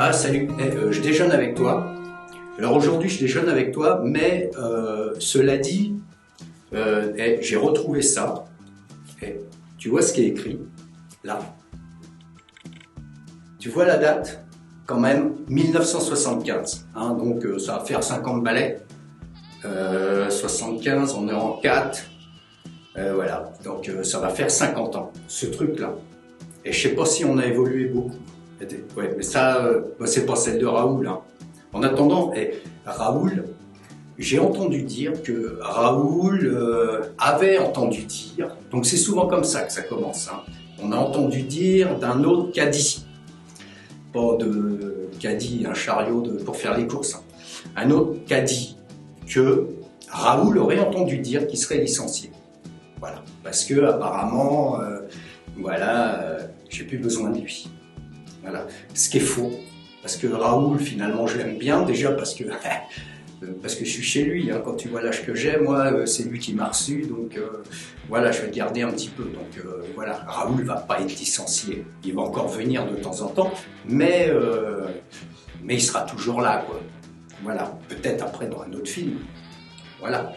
Ah salut, je déjeune avec toi. Alors aujourd'hui je déjeune avec toi, mais cela dit, j'ai retrouvé ça. Tu vois ce qui est écrit là? Tu vois la date? Quand même, 1975. Hein, donc ça va faire 50 balais. 75, on est en 4. Voilà, donc ça va faire 50 ans, ce truc-là. Et je sais pas si on a évolué beaucoup. Ouais, mais ça, c'est pas celle de Raoul. Hein. En attendant, Raoul, j'ai entendu dire que Raoul avait entendu dire, donc c'est souvent comme ça que ça commence. Hein. On a entendu dire d'un autre caddie, pas de caddie, un chariot pour faire les courses. Hein. Un autre caddie que Raoul aurait entendu dire qu'il serait licencié. Voilà, parce que apparemment, j'ai plus besoin de lui. Voilà, ce qui est faux, parce que Raoul, finalement, je l'aime bien, déjà parce que je suis chez lui, hein. Quand tu vois l'âge que j'ai, moi, c'est lui qui m'a reçu, donc voilà, je vais le garder un petit peu. Donc voilà, Raoul va pas être licencié, il va encore venir de temps en temps, mais il sera toujours là, quoi. Voilà, peut-être après dans un autre film, voilà.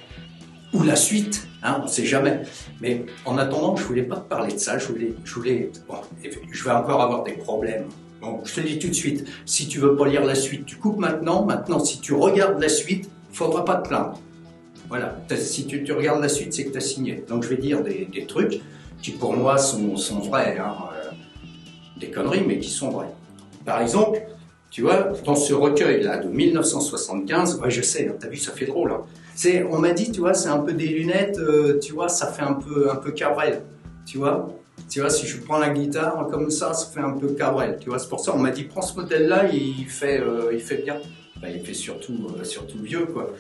Ou la suite, hein, on ne sait jamais. Mais en attendant, je voulais pas te parler de ça, je vais encore avoir des problèmes. Bon, je te dis tout de suite, si tu veux pas lire la suite, tu coupes maintenant. Maintenant, si tu regardes la suite, faudra pas te plaindre. Voilà, si tu regardes la suite, c'est que tu as signé. Donc je vais dire des trucs qui pour moi sont vrais, hein, des conneries, mais qui sont vrais. Par exemple, tu vois, dans ce recueil-là de 1975, ouais, je sais, hein, t'as vu, ça fait drôle. Hein. On m'a dit, tu vois, c'est un peu des lunettes, tu vois, ça fait un peu Cabrel, tu vois, si je prends la guitare comme ça fait un peu Cabrel, tu vois, c'est pour ça, on m'a dit, prends ce modèle-là, il fait bien, enfin, il fait surtout vieux, quoi.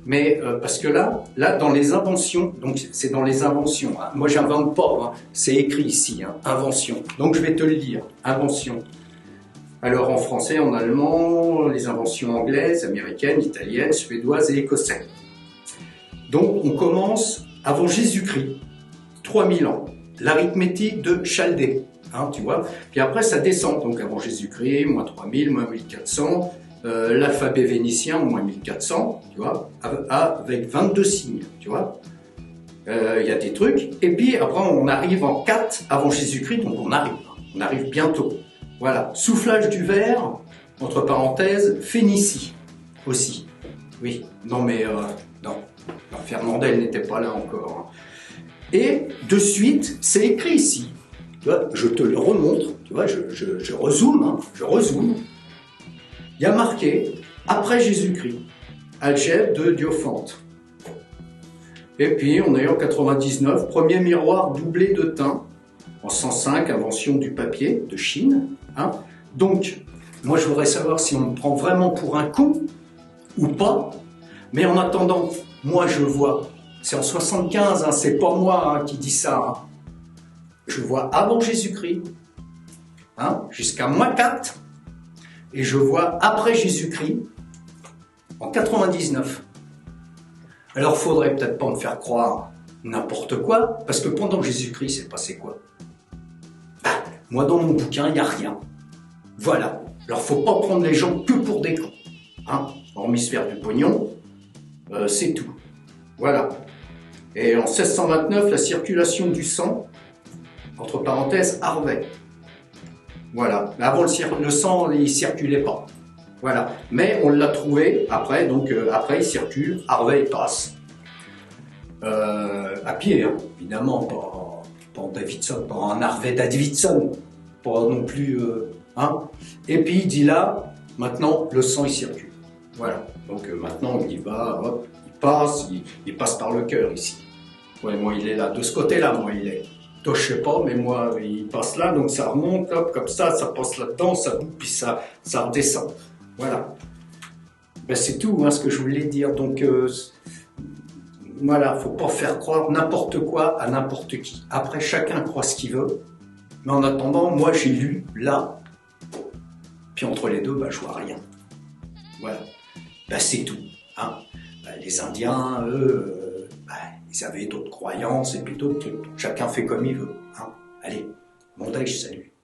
Mais parce que là, dans les inventions, donc c'est dans les inventions, hein. Moi j'invente pas, hein. C'est écrit ici, hein, invention, donc je vais te le dire, invention. Alors en français, en allemand, les inventions anglaises, américaines, italiennes, suédoises et écossaises. Donc on commence avant Jésus-Christ, 3000 ans, l'arithmétique de Chaldée, hein, tu vois. Puis après ça descend, donc avant Jésus-Christ, moins 3000, moins 1400, l'alphabet vénitien, moins 1400, tu vois, avec 22 signes, tu vois. Y a des trucs, et puis après on arrive en 4 avant Jésus-Christ, donc on arrive bientôt. Voilà, soufflage du verre, entre parenthèses, Phénicie aussi. Oui, non mais non, Fernandel n'était pas là encore. Hein. Et de suite, c'est écrit ici. Tu vois, je te le remontre, tu vois, je rezoome, hein, Il y a marqué après Jésus-Christ, algèbre de Diophante. Et puis on est en 99, premier miroir doublé de teint. En 105, invention du papier de Chine. Hein. Donc, moi je voudrais savoir si on me prend vraiment pour un con ou pas. Mais en attendant, moi je vois, c'est en 75, hein, c'est pas moi, hein, qui dis ça. Hein. Je vois avant Jésus-Christ, hein, jusqu'à moins 4, et je vois après Jésus-Christ, en 99. Alors faudrait peut-être pas me faire croire n'importe quoi, parce que pendant Jésus-Christ, c'est passé quoi? Moi, dans mon bouquin, il n'y a rien. Voilà. Alors, faut pas prendre les gens que pour des cons. Hein, hormis se faire du pognon, c'est tout. Voilà. Et en 1629, la circulation du sang, entre parenthèses, Harvey. Voilà. Mais avant, le sang, il circulait pas. Voilà. Mais on l'a trouvé après, donc après, il circule, Harvey passe. À pied, hein, évidemment, pas en Davidson, pas en Harvey Davidson, pas non plus, hein. Et puis il dit là, maintenant le sang il circule. Voilà. Donc maintenant il y va, hop, il passe par le cœur ici. Ouais, moi il est là, de ce côté-là, moi il est. Toi je sais pas, mais moi il passe là, donc ça remonte, hop, comme ça passe là-dedans, ça bouge, puis ça redescend. Voilà. Ben c'est tout, hein, ce que je voulais dire. Donc voilà, faut pas faire croire n'importe quoi à n'importe qui. Après, chacun croit ce qu'il veut. Mais en attendant, moi, j'ai lu là. Puis entre les deux, bah, je vois rien. Voilà. Bah, c'est tout. Hein. Bah, les Indiens, eux, ils avaient d'autres croyances et puis d'autres trucs. Chacun fait comme il veut. Hein. Allez, mon Dage, salut.